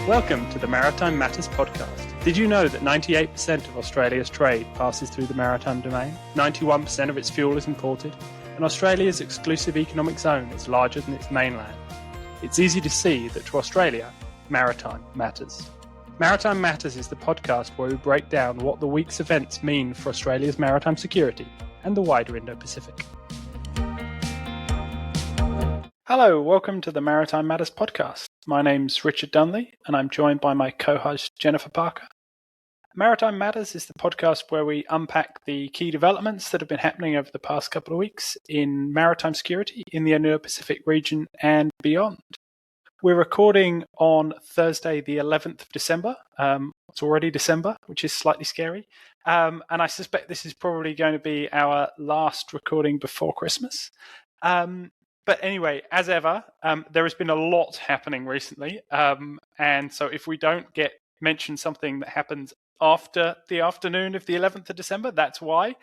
Welcome to the Maritime Matters podcast. Did you know that 98% of Australia's trade passes through the maritime domain? 91% of its fuel is imported, and Australia's exclusive economic zone is larger than its mainland. It's easy to see that to Australia, maritime matters. Maritime Matters is the podcast where we break down what the week's events mean for Australia's maritime security and the wider Indo-Pacific. Hello, welcome to the Maritime Matters podcast. My name's Richard Dunley, and I'm joined by my co-host Jennifer Parker. Maritime Matters is the podcast where we unpack the key developments that have been happening over the past couple of weeks in maritime security in the Indo-Pacific region and beyond. We're recording on Thursday, the 11th of December. It's already December, which is slightly scary. And I suspect this is probably going to be our last recording before Christmas. But anyway, as ever, there has been a lot happening recently. And so if we don't mention something that happens after the afternoon of the 11th of December, that's why.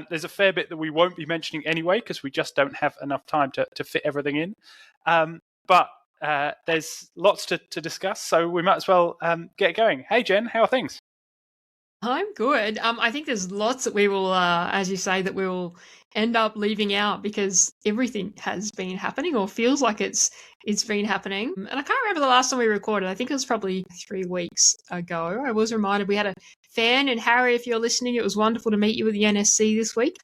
There's a fair bit that we won't be mentioning anyway, because we just don't have enough time to fit everything in. But there's lots to discuss, so we might as well get going. Hey, Jen, how are things? I'm good. I think there's lots that we will, as you say, that we will end up leaving out because everything has been happening or feels like it's been happening. And I can't remember the last time we recorded. I think it was probably 3 weeks ago. I was reminded we had a fan, and Harry, if you're listening, it was wonderful to meet you at the NSC this week.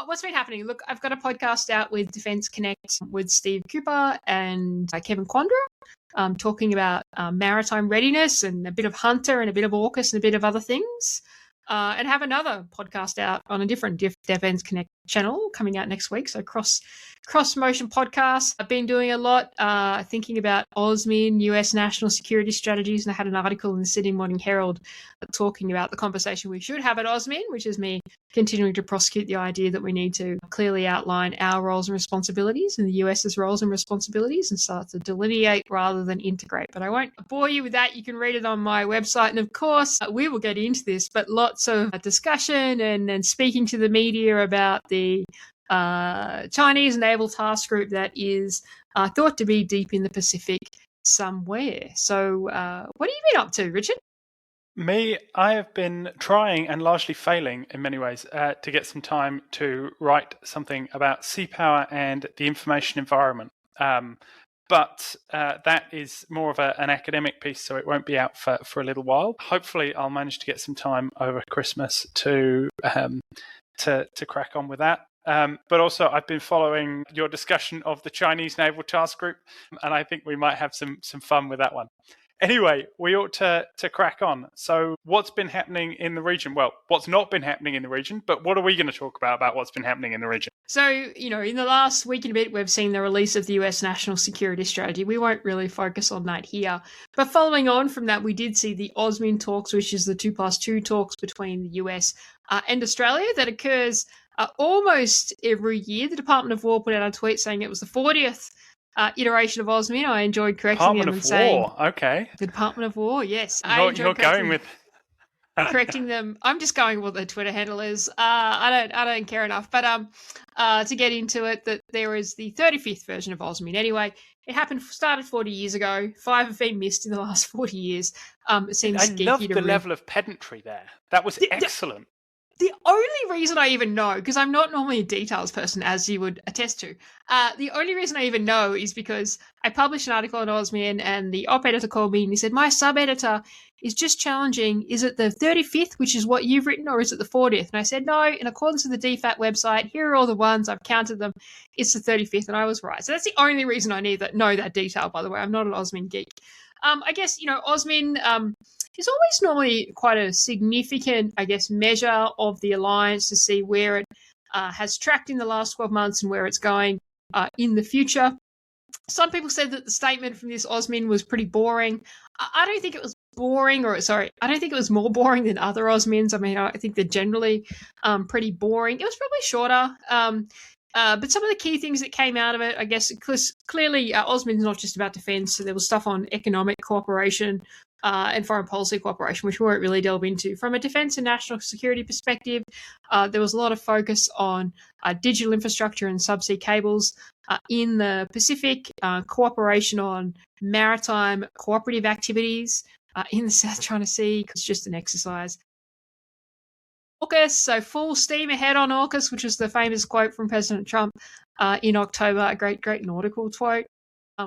What's been happening? Look, I've got a podcast out with Defence Connect with Steve Cooper and Kevin Quandra, talking about maritime readiness and a bit of Hunter and a bit of AUKUS and a bit of other things. And have another podcast out on a different Defence Connect channel coming out next week. So cross motion podcasts. I've been doing a lot thinking about AUSMIN, US national security strategies, and I had an article in the Sydney Morning Herald talking about the conversation we should have at AUSMIN, which is me continuing to prosecute the idea that we need to clearly outline our roles and responsibilities and the US's roles and responsibilities and start to delineate rather than integrate. But I won't bore you with that. You can read it on my website. And of course, we will get into this, but lots of discussion and speaking to the media about the Chinese Naval task group that is thought to be deep in the Pacific somewhere. So what have you been up to, Richard? Me, I have been trying and largely failing in many ways to get some time to write something about sea power and the information environment. But that is more of an academic piece, so it won't be out for a little while. Hopefully, I'll manage to get some time over Christmas to crack on with that. But also, I've been following your discussion of the Chinese Naval Task Group, and I think we might have some fun with that one. Anyway, we ought to crack on. So what's been happening in the region? Well, what's not been happening in the region, but what are we going to talk about what's been happening in the region? So, in the last week and a bit, we've seen the release of the US National Security Strategy. We won't really focus on that here. But following on from that, we did see the AUSMIN talks, which is the 2+2 talks between the US and Australia that occurs almost every year. The Department of War put out a tweet saying it was the 40th iteration of AUSMIN. I enjoyed correcting them and saying... Okay. The Department of War, yes. You're going with... correcting them. I'm just going with what their Twitter handle is. I don't care enough. But to get into it, that there is the 35th version of AUSMIN. Anyway, it started 40 years ago. 5 have been missed in the last 40 years. It seems I love the level of pedantry there. That was excellent. The only reason I even know, because I'm not normally a details person, as you would attest to, the only reason I even know is because I published an article on AUSMIN and the op editor called me and he said, my sub-editor is just challenging, is it the 35th, which is what you've written, or is it the 40th? And I said, no, in accordance with the DFAT website, here are all the ones, I've counted them, it's the 35th, and I was right. So that's the only reason I know that detail, by the way. I'm not an AUSMIN geek. I guess, AUSMIN is always normally quite a significant, measure of the alliance to see where it has tracked in the last 12 months and where it's going in the future. Some people said that the statement from this AUSMIN was pretty boring. I don't think it was boring, I don't think it was more boring than other AUSMINs. I mean, I think they're generally pretty boring. It was probably shorter. But some of the key things that came out of it, I guess, clearly AUSMIN's not just about defence, so there was stuff on economic cooperation and foreign policy cooperation, which we won't really delve into. From a defence and national security perspective, there was a lot of focus on digital infrastructure and subsea cables in the Pacific, cooperation on maritime cooperative activities in the South China Sea. It's just an exercise. AUKUS, so full steam ahead on AUKUS, which is the famous quote from President Trump in October, a great nautical quote,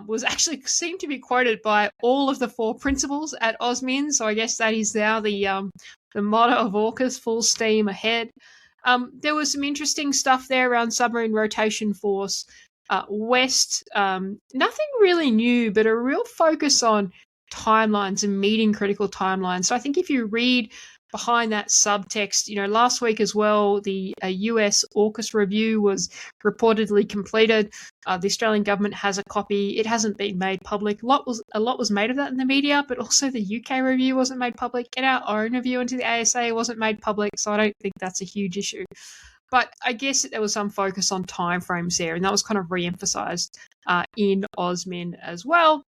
was actually seemed to be quoted by all of the 4 principals at AUSMIN. So I guess that is now the motto of AUKUS, full steam ahead. There was some interesting stuff there around submarine rotation force west. Nothing really new, but a real focus on timelines and meeting critical timelines. So I think if you read behind that subtext, last week as well, the US AUKUS review was reportedly completed. The Australian government has a copy. It hasn't been made public. A lot was made of that in the media, but also the UK review wasn't made public, and our own review into the ASA wasn't made public, so I don't think that's a huge issue. But I guess there was some focus on timeframes there, and that was kind of re-emphasised in AUSMIN as well.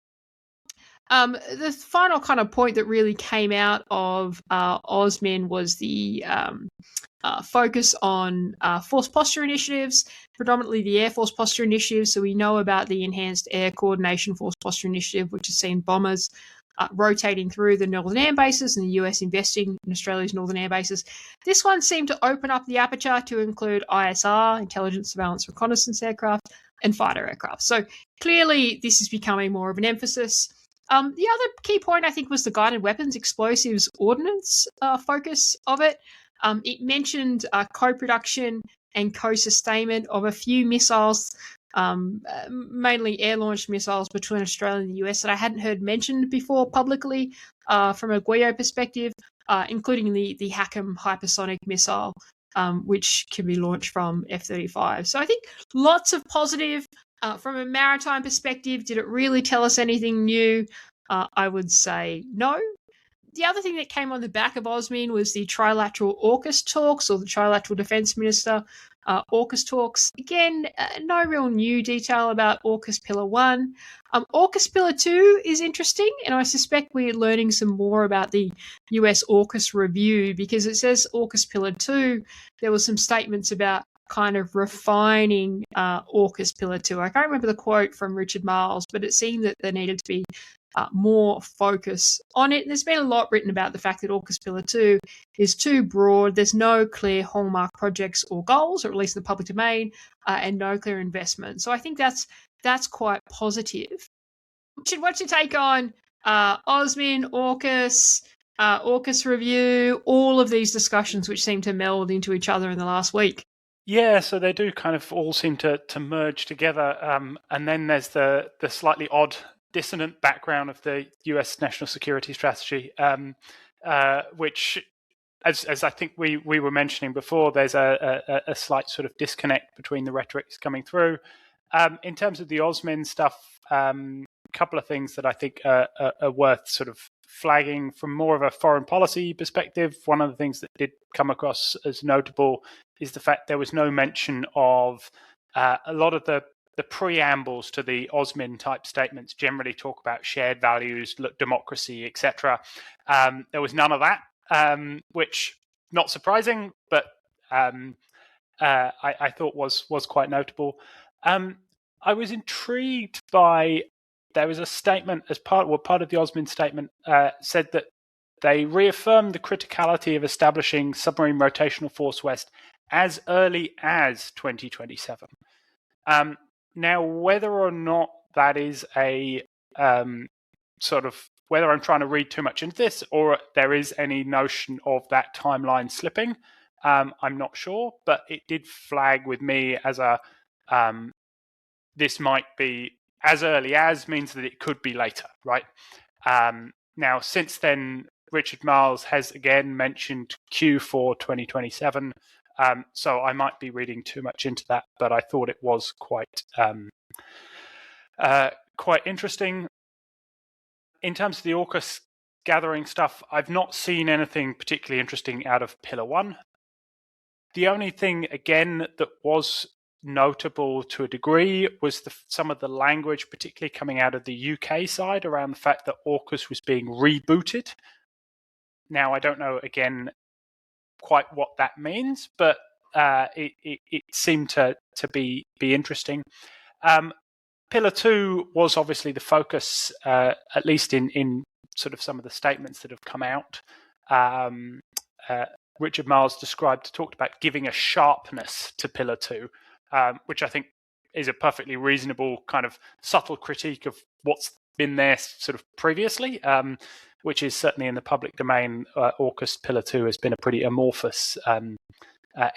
The final kind of point that really came out of AUSMIN was the focus on force posture initiatives, predominantly the Air Force posture initiative. So we know about the Enhanced Air Coordination Force Posture Initiative, which has seen bombers rotating through the Northern Air bases and the US investing in Australia's Northern Air bases. This one seemed to open up the aperture to include ISR, Intelligence, Surveillance, Reconnaissance aircraft, and fighter aircraft. So clearly this is becoming more of an emphasis. The other key point, I think, was the guided weapons, explosives, ordnance focus of it. It mentioned co-production and co-sustainment of a few missiles, mainly air-launched missiles between Australia and the US that I hadn't heard mentioned before publicly from a GUIO perspective, including the HACM hypersonic missile, which can be launched from F-35. So I think lots of positive. From a maritime perspective, did it really tell us anything new? I would say no. The other thing that came on the back of AUSMIN was the trilateral AUKUS talks, or the trilateral defence minister AUKUS talks. Again, no real new detail about AUKUS Pillar 1. AUKUS Pillar 2 is interesting, and I suspect we're learning some more about the US AUKUS review, because it says AUKUS Pillar 2. There were some statements about kind of refining AUKUS Pillar 2. I can't remember the quote from Richard Marles, but it seemed that there needed to be more focus on it. And there's been a lot written about the fact that AUKUS Pillar 2 is too broad. There's no clear hallmark projects or goals, or at least in the public domain, and no clear investment. So I think that's quite positive. What's your take on AUSMIN, AUKUS, AUKUS review, all of these discussions which seem to meld into each other in the last week? Yeah, so they do kind of all seem to merge together. And then there's the slightly odd, dissonant background of the US national security strategy, which, as I think we were mentioning before, there's a slight sort of disconnect between the rhetorics coming through. In terms of the AUSMIN stuff, a couple of things that I think are worth sort of flagging from more of a foreign policy perspective. One of the things that did come across as notable is the fact there was no mention of a lot of the preambles to the AUSMIN type statements generally talk about shared values, democracy, etc. There was none of that, which not surprising, but I thought was quite notable. I was intrigued by, there was a statement as part of the AUSMIN statement said that they reaffirmed the criticality of establishing submarine rotational force west as early as 2027. Now, whether or not that is a sort of, whether I'm trying to read too much into this or there is any notion of that timeline slipping, I'm not sure, but it did flag with me as a, this might be as early as means that it could be later, right? Now, since then, Richard Marles has again mentioned Q4 2027. So I might be reading too much into that, but I thought it was quite interesting. In terms of the AUKUS gathering stuff, I've not seen anything particularly interesting out of Pillar 1. The only thing, again, that was notable to a degree was some of the language, particularly coming out of the UK side, around the fact that AUKUS was being rebooted. Now, I don't know, again, quite what that means, but it seemed to be interesting. Pillar 2 was obviously the focus, at least in sort of some of the statements that have come out. Richard Marles talked about giving a sharpness to Pillar 2, which I think is a perfectly reasonable kind of subtle critique of what's been there sort of previously, which is certainly in the public domain. AUKUS Pillar 2 has been a pretty amorphous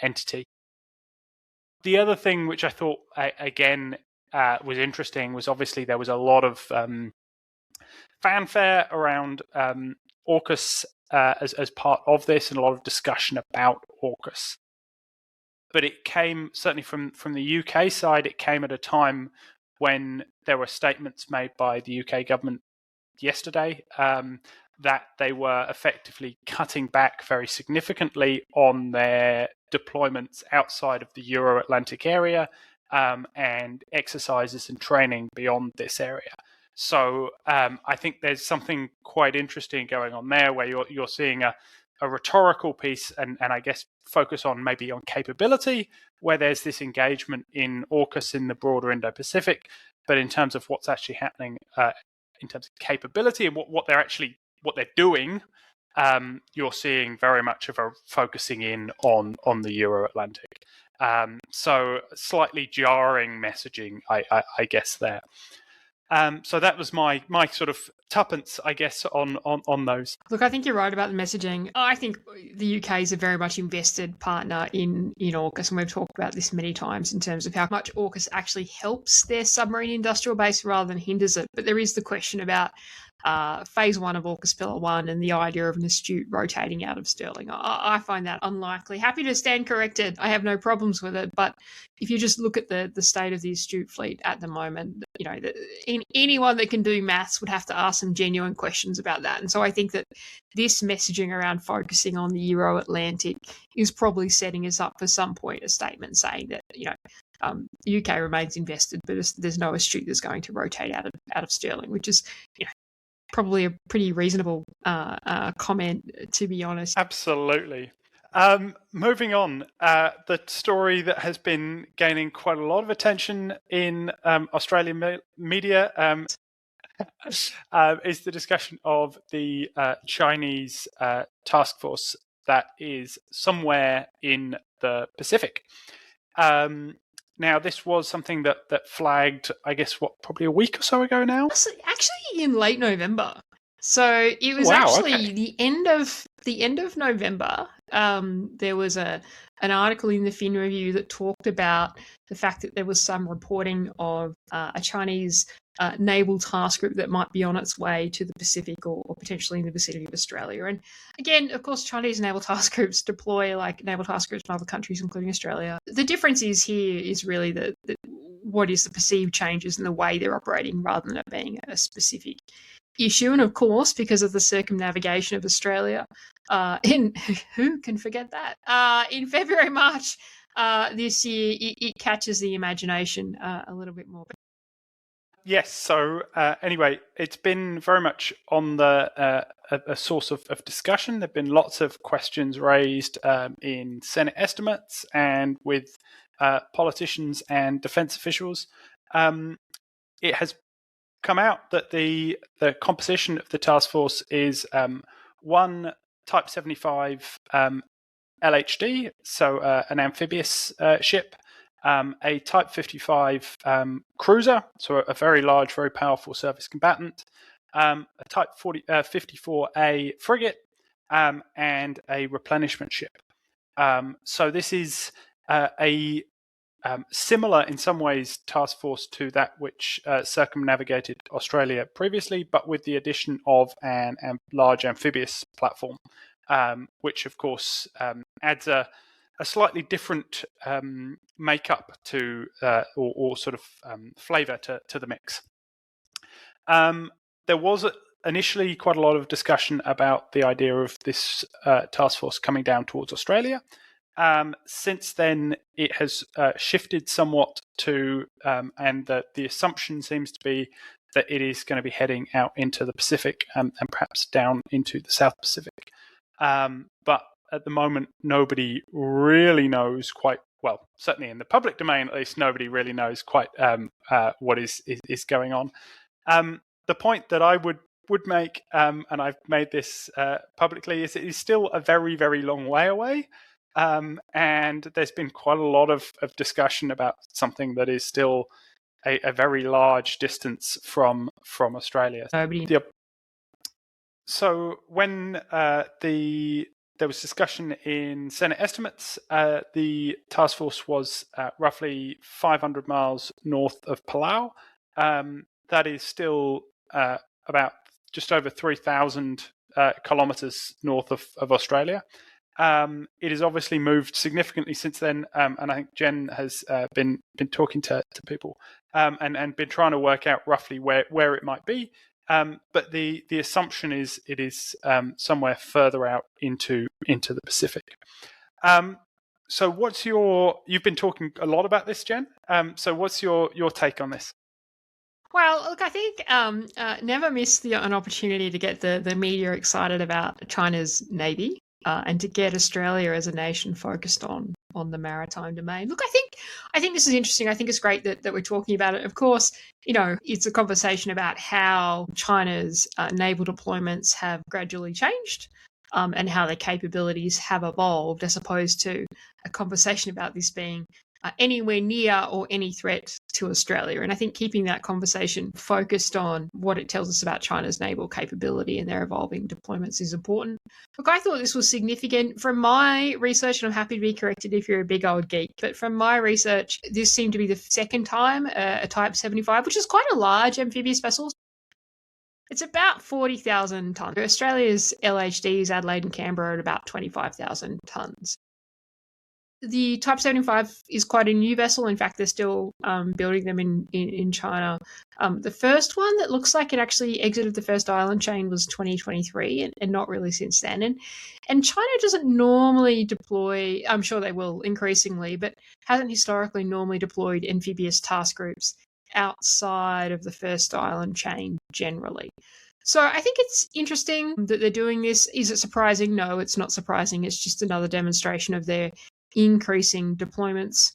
entity. The other thing which I thought, again, was interesting was obviously there was a lot of fanfare around AUKUS as part of this, and a lot of discussion about AUKUS. But it came, certainly from the UK side, it came at a time when there were statements made by the UK government yesterday that they were effectively cutting back very significantly on their deployments outside of the Euro-Atlantic area and exercises and training beyond this area. So I think there's something quite interesting going on there, where you're seeing a rhetorical piece and I guess focus on maybe on capability, where there's this engagement in AUKUS in the broader Indo-Pacific, but in terms of what's actually happening in terms of capability and what they're doing, you're seeing very much of a focusing in on the Euro-Atlantic. So slightly jarring messaging, I guess, there. So that was my sort of tuppence, I guess, on those. Look, I think you're right about the messaging. I think the UK is a very much invested partner in AUKUS, and we've talked about this many times in terms of how much AUKUS actually helps their submarine industrial base rather than hinders it. But there is the question about phase 1 of AUKUS Pillar 1 and the idea of an astute rotating out of Stirling. I find that unlikely. Happy to stand corrected. I have no problems with it. But if you just look at the state of the astute fleet at the moment, anyone that can do maths would have to ask some genuine questions about that. And so I think that this messaging around focusing on the Euro-Atlantic is probably setting us up for some point a statement saying that, the UK remains invested, but there's no astute that's going to rotate out of Stirling, which is, probably a pretty reasonable comment, to be honest. Absolutely. Moving on, the story that has been gaining quite a lot of attention in Australian media is the discussion of the Chinese task force that is somewhere in the Pacific. Now, this was something that flagged, I guess, probably a week or so ago now? Actually, in late November. So it was the end of November. There was an article in the Fin Review that talked about the fact that there was some reporting of a Chinese naval task group that might be on its way to the Pacific or potentially in the vicinity of Australia. And again, of course, Chinese naval task groups deploy like naval task groups in other countries, including Australia. The difference is really that what is the perceived changes in the way they're operating rather than it being a specific issue. And of course, because of the circumnavigation of Australia, who can forget that? In February, March this year, it catches the imagination a little bit more. Yes. So anyway, it's been very much on a source of discussion. There have been lots of questions raised in Senate estimates and with politicians and defence officials. It has come out that the composition of the task force is one Type 75 LHD, so an amphibious ship, a Type 55 cruiser, so a very large, very powerful surface combatant, a Type 54A frigate, and a replenishment ship. So this is a similar, in some ways, task force to that which circumnavigated Australia previously, but with the addition of a large amphibious platform, which, of course, adds a slightly different makeup to or sort of flavour to the mix. There was initially quite a lot of discussion about the idea of this task force coming down towards Australia. Since then, it has shifted somewhat to, and the assumption seems to be that it is going to be heading out into the Pacific and perhaps down into the South Pacific. But at the moment, nobody really knows quite well. Certainly in the public domain, at least, nobody really knows quite what is going on. The point that I would make, and I've made this publicly, is it is still a very, very long way away. And there's been quite a lot of discussion about something that is still a very large distance from Australia. So when there was discussion in Senate estimates, the task force was roughly 500 miles north of Palau. That is still about just over 3,000 kilometres north of Australia. It has obviously moved significantly since then, and I think Jen has been talking to people and been trying to work out roughly where it might be. But the assumption is it is somewhere further out into the Pacific. So you've been talking a lot about this, Jen. So what's your take on this? Well, look, I think never miss an opportunity to get the media excited about China's Navy and to get Australia as a nation focused on the maritime domain. Look, I think this is interesting. I think it's great that we're talking about it. Of course, it's a conversation about how China's naval deployments have gradually changed and how their capabilities have evolved, as opposed to a conversation about this being anywhere near or any threat to Australia. And I think keeping that conversation focused on what it tells us about China's naval capability and their evolving deployments is important. Look, I thought this was significant from my research, and I'm happy to be corrected if you're a big old geek, but from my research, this seemed to be the second time a Type 75, which is quite a large amphibious vessel. It's about 40,000 tonnes. Australia's LHDs, Adelaide and Canberra, are at about 25,000 tonnes. The Type 75 is quite a new vessel. In fact, they're still building them in China. The first one that looks like it actually exited the first island chain was 2023 and not really since then. And China doesn't normally deploy, I'm sure they will increasingly, but hasn't historically normally deployed amphibious task groups outside of the first island chain generally. So I think it's interesting that they're doing this. Is it surprising? No, it's not surprising. It's just another demonstration of their increasing deployments.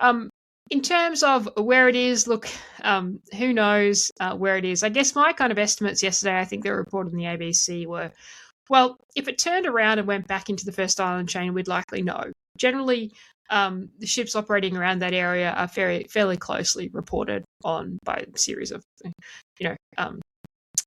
In terms of where it is, look, who knows where it is? I guess my kind of estimates yesterday, I think they were reported in the ABC, were, well, if it turned around and went back into the first island chain, we'd likely know. Generally, the ships operating around that area are fairly closely reported on by a series of,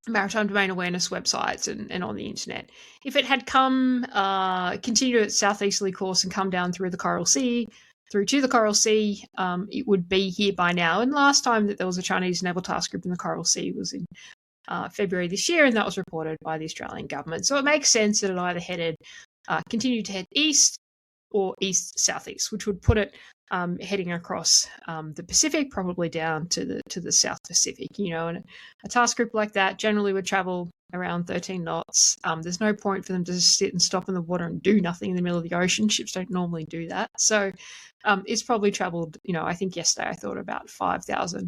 maritime domain awareness websites and on the internet. If it had continued its southeasterly course and come down through to the Coral Sea, it would be here by now. And last time that there was a Chinese naval task group in the Coral Sea was in February this year, and that was reported by the Australian government. So it makes sense that it either continued to head east or east-southeast, which would put it heading across the Pacific, probably down to the South Pacific. And a task group like that generally would travel around 13 knots. There's no point for them to just sit and stop in the water and do nothing in the middle of the ocean. Ships don't normally do that. So it's probably traveled, I think yesterday I thought about 5,000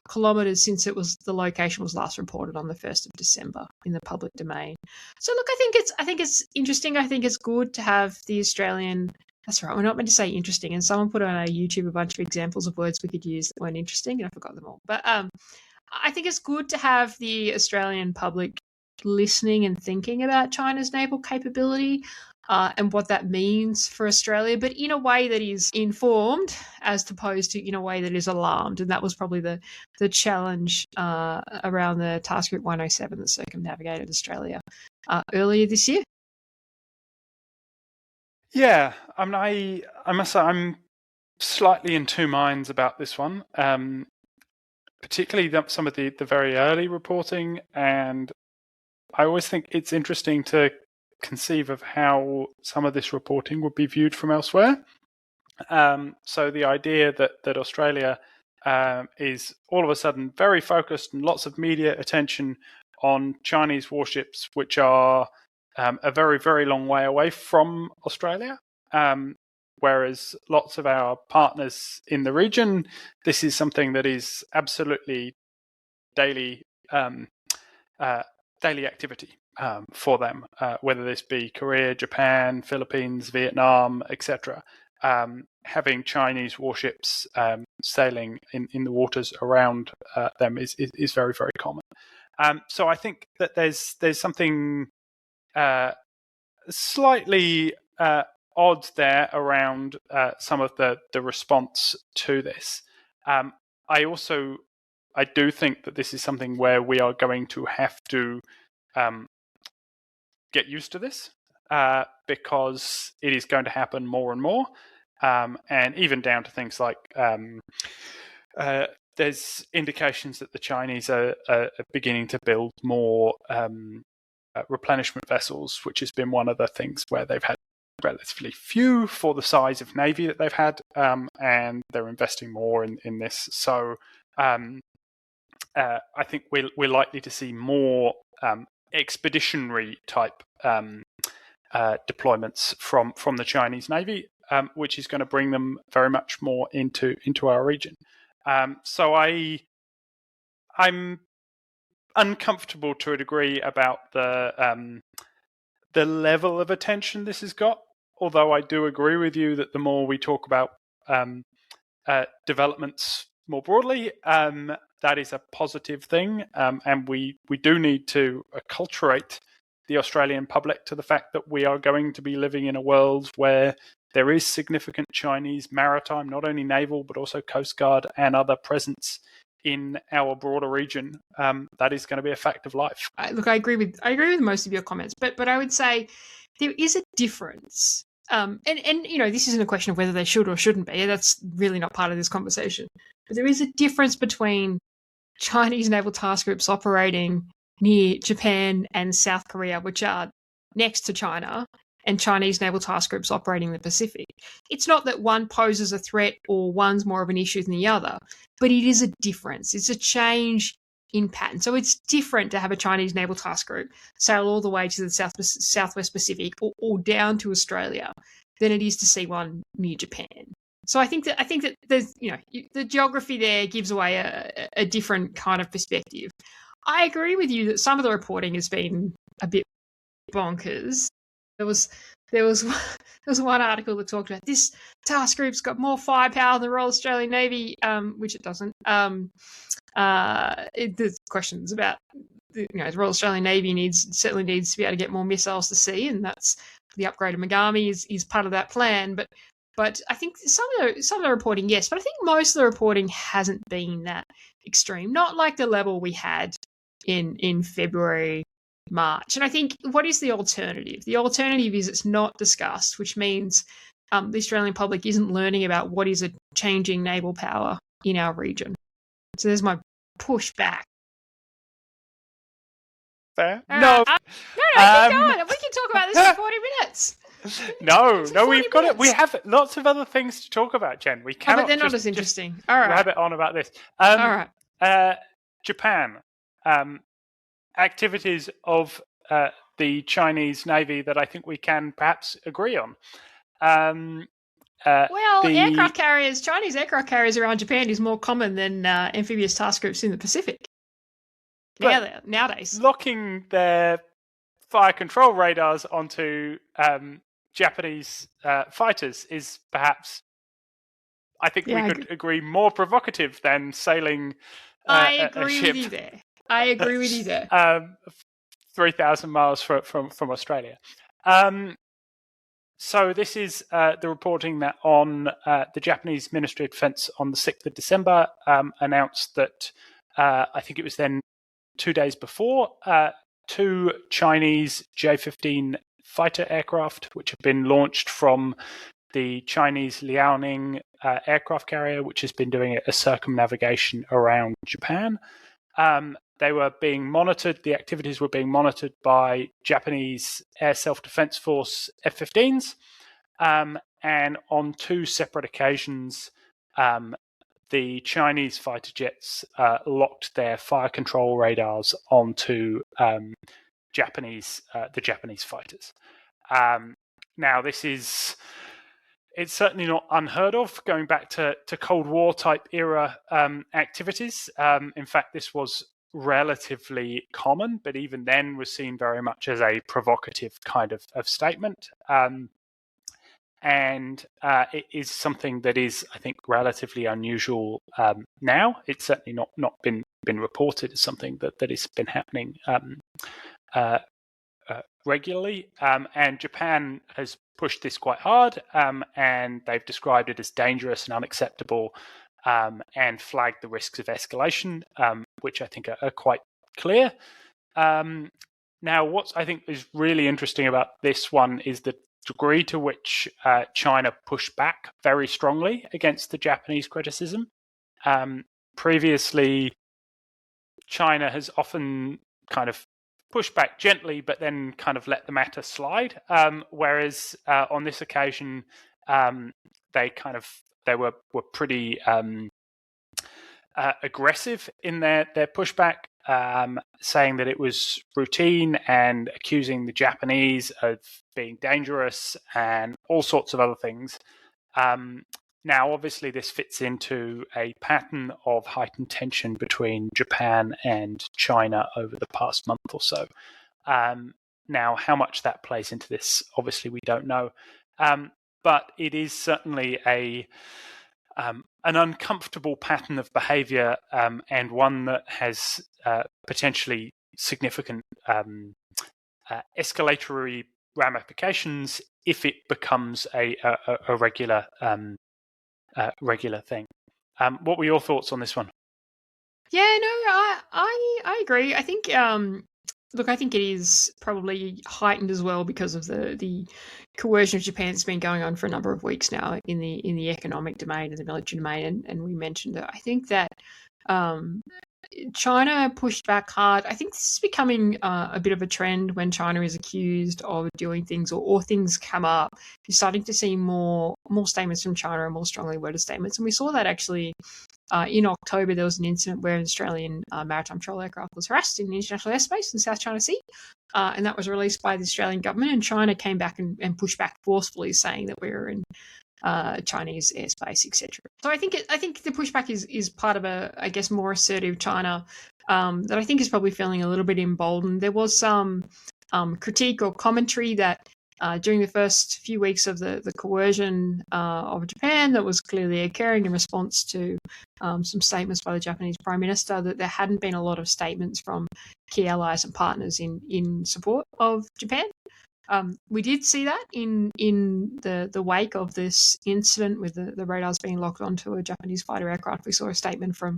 kilometres since the location was last reported on the 1st of December in the public domain. So look, I think it's interesting. I think it's good to have the Australian. That's right. We're not meant to say interesting. And someone put on our YouTube a bunch of examples of words we could use that weren't interesting, and I forgot them all. But I think it's good to have the Australian public listening and thinking about China's naval capability and what that means for Australia, but in a way that is informed as opposed to in a way that is alarmed. And that was probably the challenge around the Task Group 107 that circumnavigated Australia earlier this year. Yeah, I must say I'm slightly in two minds about this one, particularly some of the very early reporting. And I always think it's interesting to conceive of how some of this reporting would be viewed from elsewhere. So the idea that Australia is all of a sudden very focused and lots of media attention on Chinese warships, which are a very, very long way away from Australia. whereas lots of our partners in the region, this is something that is absolutely daily activity for them, whether this be Korea, Japan, Philippines, Vietnam, etc. Having Chinese warships sailing in the waters around them is very, very common. So I think that there's something slightly odd there around some of the response to this. I do think that this is something where we are going to have to get used to this because it is going to happen more and more, and even down to things like there's indications that the Chinese are beginning to build more replenishment vessels, which has been one of the things where they've had relatively few for the size of navy that they've had, and they're investing more in this. So I think we're likely to see more expeditionary type deployments from the Chinese Navy, which is going to bring them very much more into our region. So I'm uncomfortable to a degree about the level of attention this has got. Although I do agree with you that the more we talk about developments more broadly, that is a positive thing, and we do need to acculturate the Australian public to the fact that we are going to be living in a world where there is significant Chinese maritime, not only naval, but also Coast Guard and other presence in our broader region. That is going to be a fact of life. Look, I agree with most of your comments, but I would say there is a difference. And this isn't a question of whether they should or shouldn't be. That's really not part of this conversation. But there is a difference between Chinese naval task groups operating near Japan and South Korea, which are next to China, and Chinese naval task groups operating in the Pacific. It's not that one poses a threat or one's more of an issue than the other, but it is a difference. It's a change in pattern. So it's different to have a Chinese naval task group sail all the way to the Southwest Pacific or down to Australia than it is to see one near Japan. So I think that there's, the geography there gives away a different kind of perspective. I agree with you that some of the reporting has been a bit bonkers. There was one article that talked about this task group's got more firepower than the Royal Australian Navy, which it doesn't. There's questions about the Royal Australian Navy certainly needs to be able to get more missiles to sea, and that's the upgrade of Megami is part of that plan. But I think some of the reporting, yes, but I think most of the reporting hasn't been that extreme. Not like the level we had in February, March. And I think, what is the alternative? The alternative is it's not discussed, which means the Australian public isn't learning about what is a changing naval power in our region. So there's my pushback. Fair? No, keep going. We can talk about this for 40 minutes. No, we've got it. We have lots of other things to talk about, Jen. We cannot. But they're not as interesting. All right. Rabbit on about this. All right. Japan. Activities of the Chinese Navy that I think we can perhaps agree on. Aircraft carriers, Chinese aircraft carriers around Japan is more common than amphibious task groups in the Pacific. Nowadays. Locking their fire control radars onto Japanese fighters is perhaps, I think we could agree, more provocative than sailing I agree with you there. 3,000 miles from Australia. So this is the reporting that on the Japanese Ministry of Defense on the 6th of December announced that I think it was then 2 days before, 2 Chinese J-15 fighter aircraft, which have been launched from the Chinese Liaoning aircraft carrier, which has been doing a circumnavigation around Japan. They were being monitored. The activities were being monitored by Japanese Air Self-Defense Force F-15s. And on 2 separate occasions, the Chinese fighter jets locked their fire control radars onto the Japanese fighters. Now, this is it's certainly not unheard of, going back to Cold War type era activities. In fact, this was relatively common, but even then was seen very much as a provocative kind of statement. And it is something that is, I think, relatively unusual now. It's certainly not been reported as something that has been happening regularly. And Japan has pushed this quite hard, and they've described it as dangerous and unacceptable, and flagged the risks of escalation, which I think are quite clear. Now, what I think is really interesting about this one is the degree to which China pushed back very strongly against the Japanese criticism. Previously, China has often kind of pushed back gently, but then kind of let the matter slide. Whereas on this occasion, they were pretty aggressive in their pushback, saying that it was routine and accusing the Japanese of being dangerous and all sorts of other things. Now, obviously, this fits into a pattern of heightened tension between Japan and China over the past month or so. Now, how much that plays into this, obviously, we don't know. But it is certainly an uncomfortable pattern of behaviour, and one that has potentially significant escalatory ramifications if it becomes a regular thing. What were your thoughts on this one? Yeah, no, I agree. I think look, I think it is probably heightened as well because of the coercion of Japan that's been going on for a number of weeks now in the economic domain and the military domain, and we mentioned that. I think that China pushed back hard. I think this is becoming a bit of a trend when China is accused of doing things or things come up. You're starting to see more statements from China and more strongly worded statements. And we saw that actually in October. There was an incident where an Australian maritime patrol aircraft was harassed in the international airspace in the South China Sea. And that was released by the Australian government. And China came back and pushed back forcefully, saying that we were in Chinese airspace, etc. So I think the pushback is part of a, I guess, more assertive China that I think is probably feeling a little bit emboldened. There was some critique or commentary that during the first few weeks of the coercion of Japan that was clearly occurring in response to some statements by the Japanese Prime Minister, that there hadn't been a lot of statements from key allies and partners in support of Japan. We did see that in the wake of this incident with the radars being locked onto a Japanese fighter aircraft. We saw a statement from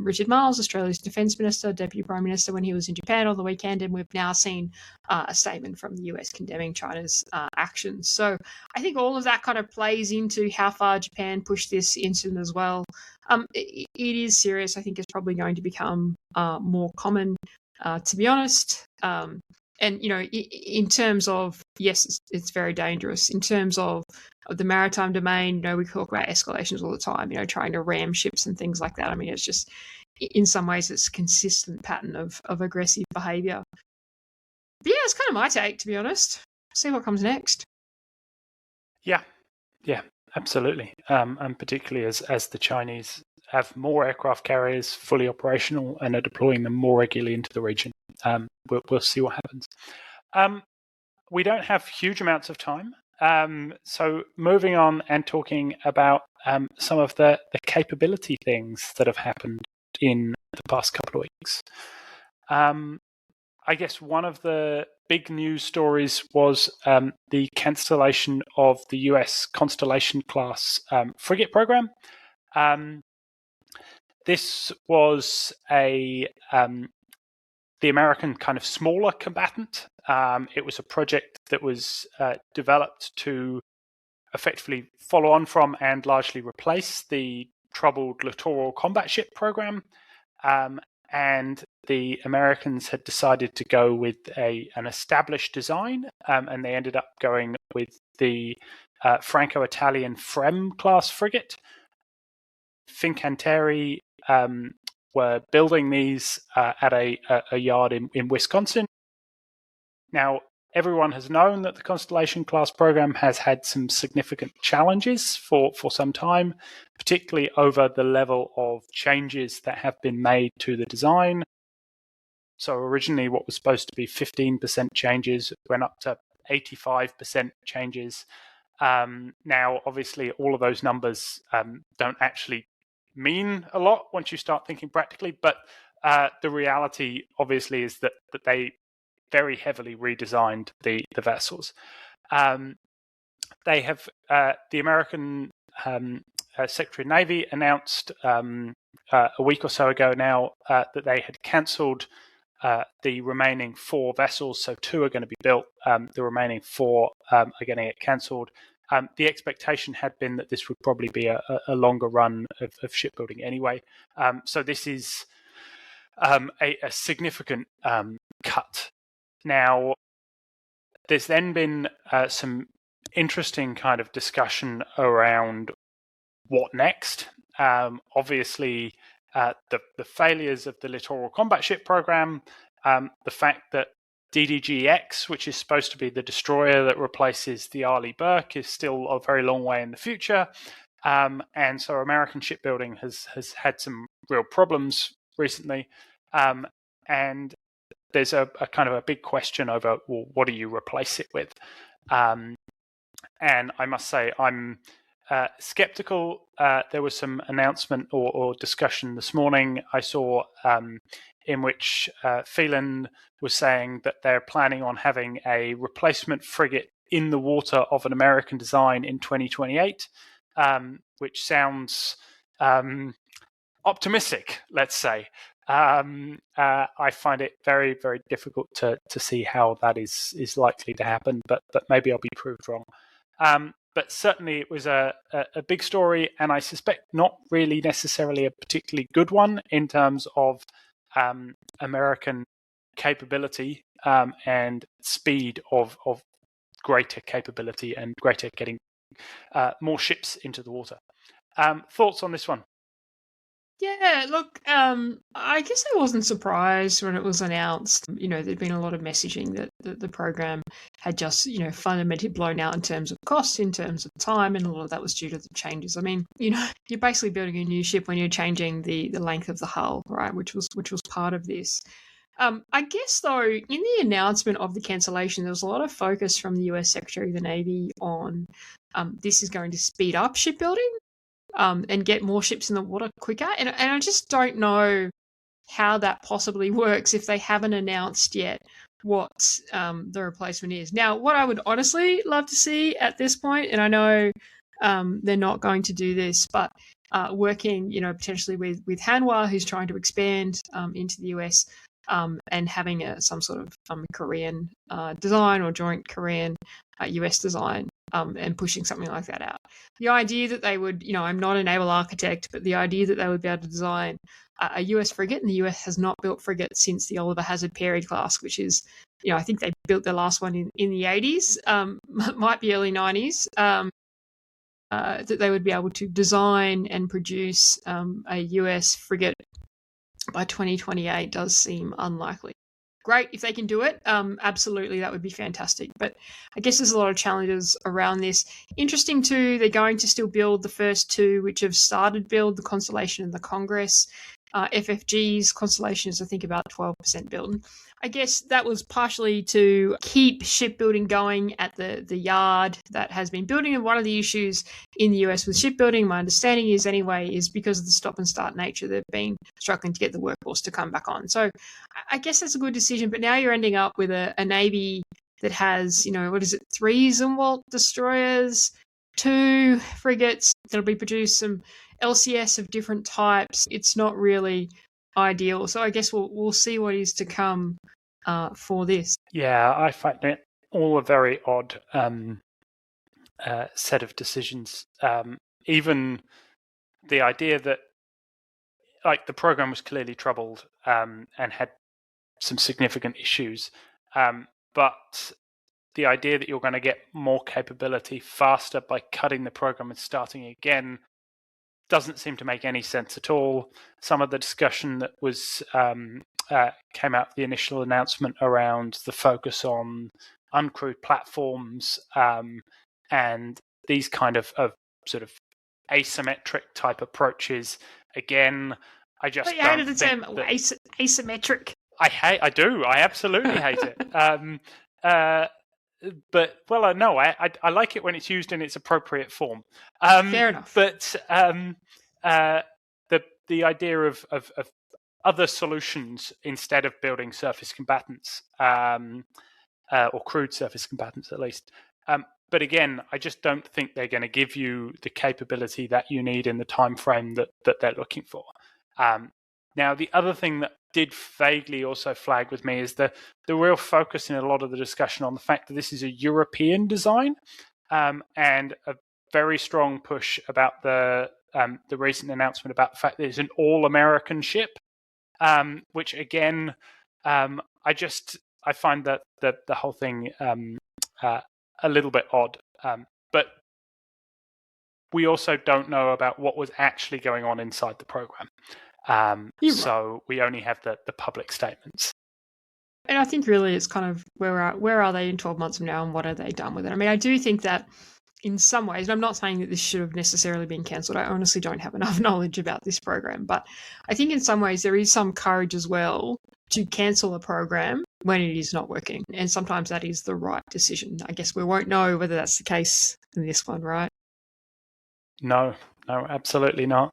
Richard Marles, Australia's Defence Minister, Deputy Prime Minister, when he was in Japan on the weekend, and we've now seen a statement from the US condemning China's actions. So I think all of that kind of plays into how far Japan pushed this incident as well. It is serious. I think it's probably going to become more common, to be honest. And, you know, in terms of, yes, it's very dangerous. In terms of the maritime domain, you know, we talk about escalations all the time, you know, trying to ram ships and things like that. I mean, it's just, in some ways, it's a consistent pattern of aggressive behaviour. But yeah, it's kind of my take, to be honest. See what comes next. Yeah, absolutely. And particularly as the Chinese have more aircraft carriers fully operational and are deploying them more regularly into the region. We'll see what happens. We don't have huge amounts of time. So moving on and talking about some of the capability things that have happened in the past couple of weeks. I guess one of the big news stories was the cancellation of the US Constellation class frigate program. This was the American kind of smaller combatant. It was a project that was developed to effectively follow on from and largely replace the troubled littoral combat ship program. And the Americans had decided to go with an established design, and they ended up going with the Franco-Italian Frem class frigate. Fincantieri were building these at a yard in Wisconsin. Now, everyone has known that the Constellation class program has had some significant challenges for some time, particularly over the level of changes that have been made to the design. So originally what was supposed to be 15% changes went up to 85% changes. Now, obviously, all of those numbers don't actually mean a lot once you start thinking practically, but the reality, obviously, is that they very heavily redesigned the vessels. They have the American Secretary of Navy announced a week or so ago now that they had cancelled the remaining 4 vessels. So 2 are going to be built. The remaining 4 are going to get cancelled. The expectation had been that this would probably be a longer run of shipbuilding anyway. So this is a significant cut. Now, there's then been some interesting kind of discussion around what next. Obviously, the failures of the Littoral Combat Ship Program, the fact that DDG-X, which is supposed to be the destroyer that replaces the Arleigh Burke, is still a very long way in the future. And so American shipbuilding has had some real problems recently. And there's a kind of a big question over, well, what do you replace it with? And I must say, I'm skeptical. There was some announcement or discussion this morning I saw in which Phelan was saying that they're planning on having a replacement frigate in the water of an American design in 2028, which sounds optimistic, let's say. I find it very, very difficult to see how that is likely to happen, but maybe I'll be proved wrong. But certainly it was a big story, and I suspect not really necessarily a particularly good one in terms of American capability and speed of greater capability and greater getting more ships into the water. Thoughts on this one? Yeah, look, I guess I wasn't surprised when it was announced. There'd been a lot of messaging that the program had just, fundamentally blown out in terms of cost, in terms of time, and a lot of that was due to the changes. I mean, you're basically building a new ship when you're changing the length of the hull, right? Which was part of this. I guess, though, in the announcement of the cancellation, there was a lot of focus from the US Secretary of the Navy on this is going to speed up shipbuilding. And get more ships in the water quicker. And I just don't know how that possibly works if they haven't announced yet what the replacement is. Now, what I would honestly love to see at this point, and I know they're not going to do this, but working, potentially with Hanwha, who's trying to expand into the US, and having some sort of Korean design or joint Korean US design. And pushing something like that out. The idea that they would, I'm not a naval architect, but the idea that they would be able to design a US frigate, and the US has not built frigates since the Oliver Hazard Perry class, which is, I think they built their last one in the 80s, might be early 90s, that they would be able to design and produce a US frigate by 2028 does seem unlikely. Great if they can do it. Absolutely, that would be fantastic. But I guess there's a lot of challenges around this. Interesting too, they're going to still build the first 2, which have started build, the Constellation and the Congress. FFG's Constellation is, I think, about 12% built. I guess that was partially to keep shipbuilding going at the yard that has been building. And one of the issues in the US with shipbuilding, my understanding is anyway, is because of the stop and start nature, they've been struggling to get the workforce to come back on. So I guess that's a good decision. But now you're ending up with a Navy that has, 3 Zumwalt destroyers, 2 frigates that'll be produced, some LCS of different types. It's not really ideal. So I guess we'll see what is to come for this. Yeah, I find it all a very odd set of decisions. Even the idea that, like, the program was clearly troubled and had some significant issues, but the idea that you're going to get more capability faster by cutting the program and starting again doesn't seem to make any sense at all. Some of the discussion that was came out of the initial announcement around the focus on uncrewed platforms, and these kind of sort of asymmetric type approaches. Again, I just you hated the term asymmetric. I do. I absolutely hate it. But no, I like it when it's used in its appropriate form. Fair enough. But the idea of other solutions instead of building surface combatants, or crewed surface combatants at least. But again, I just don't think they're going to give you the capability that you need in the time frame that they're looking for. Now, the other thing that did vaguely also flag with me is the real focus in a lot of the discussion on the fact that this is a European design, and a very strong push about the recent announcement about the fact that it's an all-American ship, which again, I find that the whole thing a little bit odd. But we also don't know about what was actually going on inside the program. So we only have the public statements. And I think really it's kind of where are they in 12 months from now, and what have they done with it? I mean, I do think that in some ways, and I'm not saying that this should have necessarily been cancelled. I honestly don't have enough knowledge about this program. But I think in some ways there is some courage as well to cancel a program when it is not working. And sometimes that is the right decision. I guess we won't know whether that's the case in this one, right? No, absolutely not.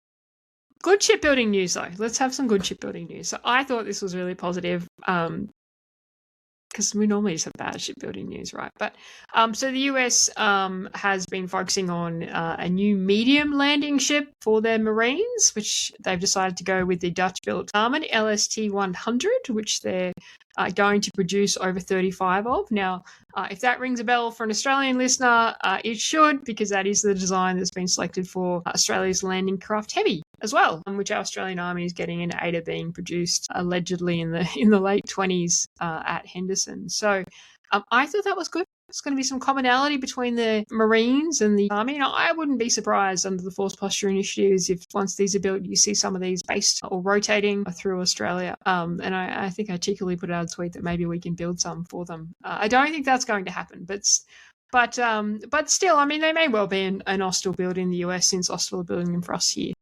Good shipbuilding news, though. Let's have some good shipbuilding news. So I thought this was really positive, because we normally just have bad shipbuilding news, right? But so the US has been focusing on a new medium landing ship for their Marines, which they've decided to go with the Dutch-built Armored LST-100, which they're going to produce over 35 of. Now, if that rings a bell for an Australian listener, it should, because that is the design that's been selected for Australia's Landing Craft Heavy as well, which our Australian Army is getting, and 8 are being produced allegedly in the late 20s at Henderson. So I thought that was good. There's going to be some commonality between the Marines and the Army. Now, I wouldn't be surprised under the Force Posture Initiatives if once these are built, you see some of these based or rotating through Australia. And I think I cheekily put out a tweet that maybe we can build some for them. I don't think that's going to happen, but still, I mean, they may well be an Austal build in the US, since Austal are building them for us here.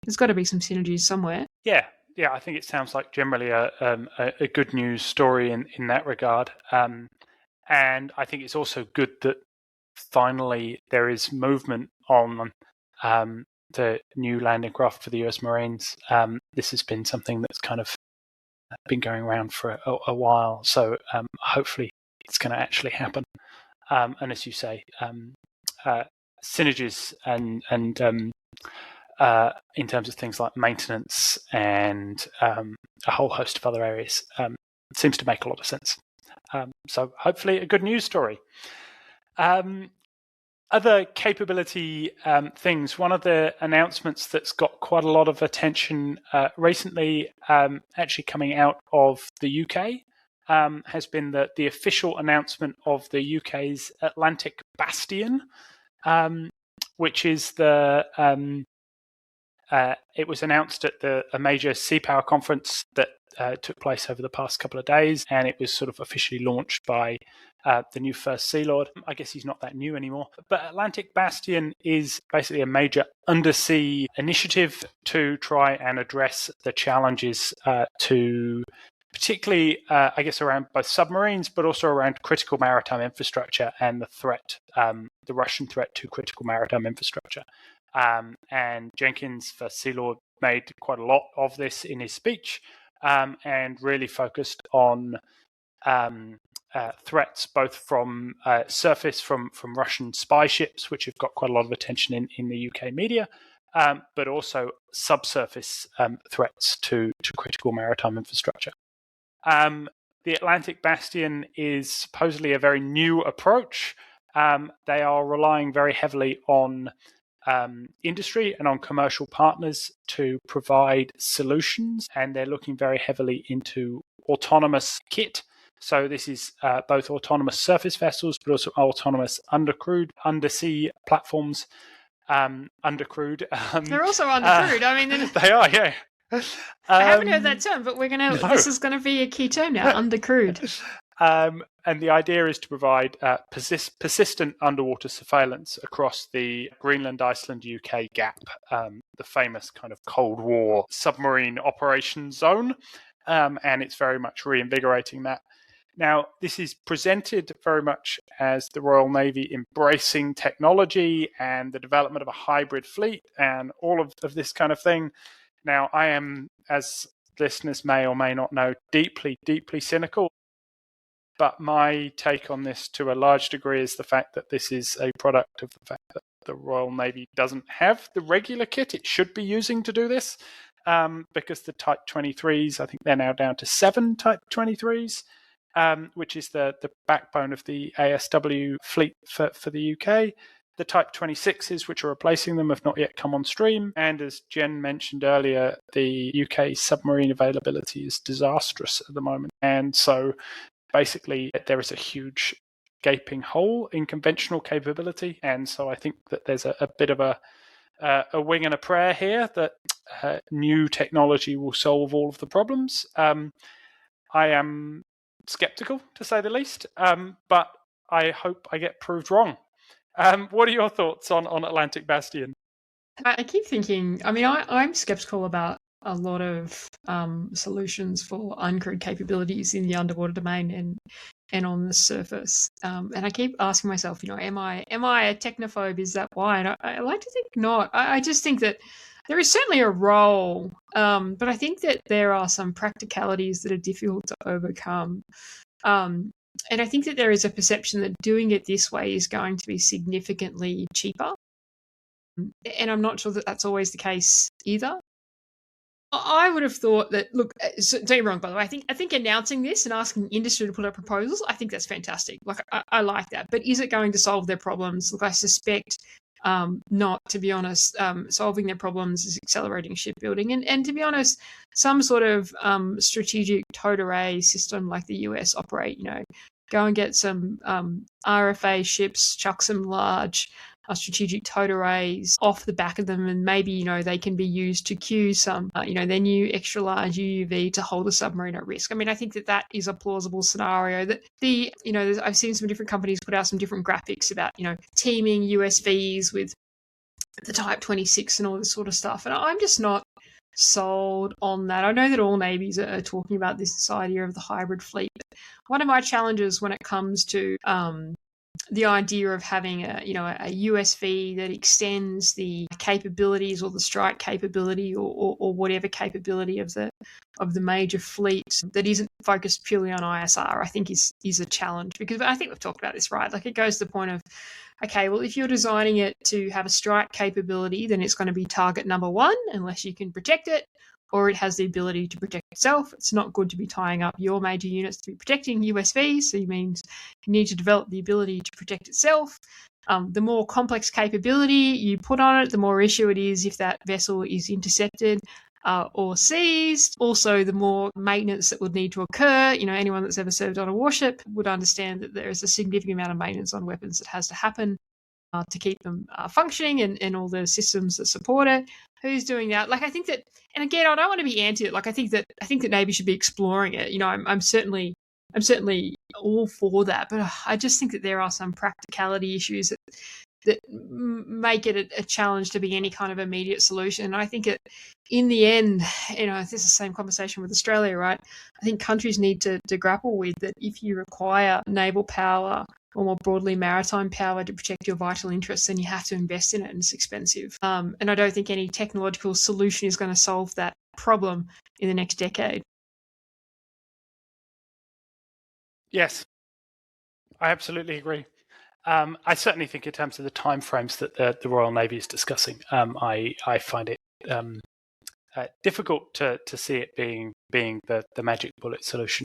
There's got to be some synergies somewhere. Yeah, I think it sounds like generally a good news story in that regard. And I think it's also good that finally there is movement on the new landing craft for the US Marines. This has been something that's kind of been going around for a while, so hopefully it's going to actually happen. And as you say, synergies and in terms of things like maintenance and a whole host of other areas, seems to make a lot of sense. So hopefully a good news story. Other capability things. One of the announcements that's got quite a lot of attention recently, actually coming out of the UK, has been the official announcement of the UK's Atlantic Bastion, which is it was announced at a major sea power conference that took place over the past couple of days, and it was sort of officially launched by the new First Sea Lord. I guess he's not that new anymore. But Atlantic Bastion is basically a major undersea initiative to try and address the challenges to particularly, I guess, around both submarines, but also around critical maritime infrastructure and the threat, the Russian threat to critical maritime infrastructure. And Jenkins, First Sea Lord, made quite a lot of this in his speech, and really focused on threats both from surface, from Russian spy ships, which have got quite a lot of attention in the UK media, but also subsurface threats to critical maritime infrastructure. The Atlantic Bastion is supposedly a very new approach. They are relying very heavily on industry and on commercial partners to provide solutions, and they're looking very heavily into autonomous kit. So this is both autonomous surface vessels, but also autonomous undercrewed, undersea platforms. Undercrewed. They're also undercrewed. I mean, they are, yeah. I haven't heard that term, but we're gonna. No. This is going to be a key term now. Undercrewed. And the idea is to provide persistent underwater surveillance across the Greenland, Iceland, UK gap, the famous kind of Cold War submarine operations zone. And it's very much reinvigorating that. Now, this is presented very much as the Royal Navy embracing technology and the development of a hybrid fleet and all of this kind of thing. Now, I am, as listeners may or may not know, deeply, deeply cynical. But my take on this to a large degree is the fact that this is a product of the fact that the Royal Navy doesn't have the regular kit it should be using to do this, because the Type 23s, I think they're now down to 7 Type 23s, which is the backbone of the ASW fleet for the UK. The Type 26s, which are replacing them, have not yet come on stream. And as Jen mentioned earlier, the UK submarine availability is disastrous at the moment. And so basically there is a huge gaping hole in conventional capability. And so I think that there's a bit of a wing and a prayer here that new technology will solve all of the problems. I am skeptical, to say the least, but I hope I get proved wrong. What are your thoughts on Atlantic Bastion? I keep thinking, I mean, I'm skeptical about a lot of solutions for uncrewed capabilities in the underwater domain and on the surface. And I keep asking myself, am I a technophobe? Is that why? And I like to think not. I just think that there is certainly a role, but I think that there are some practicalities that are difficult to overcome. And I think that there is a perception that doing it this way is going to be significantly cheaper. And I'm not sure that that's always the case either. I would have thought that, look, so don't get me wrong, by the way, I think announcing this and asking industry to put up proposals, I think that's fantastic. Like, I like that. But is it going to solve their problems? Look, I suspect not, to be honest. Solving their problems is accelerating shipbuilding. And to be honest, some sort of strategic towed array system like the US operate, go and get some RFA ships, chuck some large strategic towed arrays off the back of them, and maybe they can be used to queue some their new extra large UUV to hold a submarine at risk. I mean, I think that is a plausible scenario. That I've seen some different companies put out some different graphics about teaming USVs with the Type 26 and all this sort of stuff, and I'm just not sold on that. I know that all navies are talking about this idea of the hybrid fleet. But one of my challenges when it comes to the idea of having a USV that extends the capabilities or the strike capability or whatever capability of the major fleets that isn't focused purely on ISR, I think is a challenge, because I think we've talked about this, right? Like, it goes to the point of, okay, well, if you're designing it to have a strike capability, then it's going to be target number one unless you can protect it, or it has the ability to protect itself. It's not good to be tying up your major units to be protecting USVs, so it means you need to develop the ability to protect itself. The more complex capability you put on it, the more issue it is if that vessel is intercepted or seized. Also, the more maintenance that would need to occur. Anyone that's ever served on a warship would understand that there is a significant amount of maintenance on weapons that has to happen to keep them functioning, and all the systems that support it. Who's doing that? Like, I think that, and again, I don't want to be anti it. Like, I think that Navy should be exploring it. I'm certainly all for that, but I just think that there are some practicality issues that make it a challenge to be any kind of immediate solution. And I think in the end, this is the same conversation with Australia, right? I think countries need to grapple with that. If you require naval power or more broadly maritime power to protect your vital interests, then you have to invest in it, and it's expensive. And I don't think any technological solution is going to solve that problem in the next decade. Yes, I absolutely agree. I certainly think in terms of the timeframes that the Royal Navy is discussing, I find it difficult to see it being the magic bullet solution.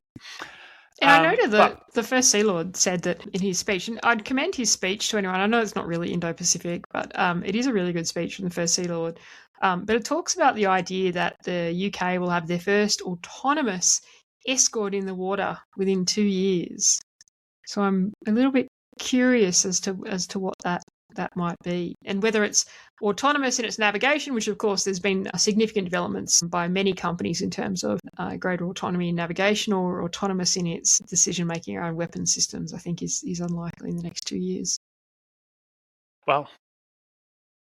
And I noted that the First Sea Lord said that in his speech, and I'd commend his speech to anyone. I know it's not really Indo-Pacific, but it is a really good speech from the First Sea Lord. But it talks about the idea that the UK will have their first autonomous escort in the water within 2 years. So I'm a little bit curious as to what that that might be. And whether it's autonomous in its navigation, which of course there's been significant developments by many companies in terms of greater autonomy in navigation, or autonomous in its decision-making around weapon systems, I think is unlikely in the next 2 years. Well,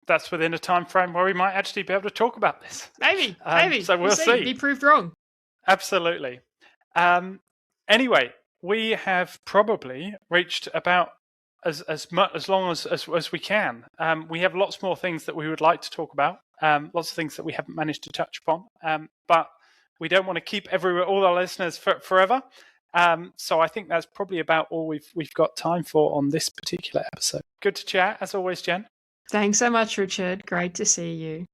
that's within a time frame where we might actually be able to talk about this. Maybe. So we'll see. Be proved wrong. Absolutely. Anyway, we have probably reached about as long as we can. We have lots more things that we would like to talk about. Lots of things that we haven't managed to touch upon. But we don't want to keep all our listeners forever. So I think that's probably about all we've got time for on this particular episode. Good to chat as always, Jen. Thanks so much, Richard. Great to see you.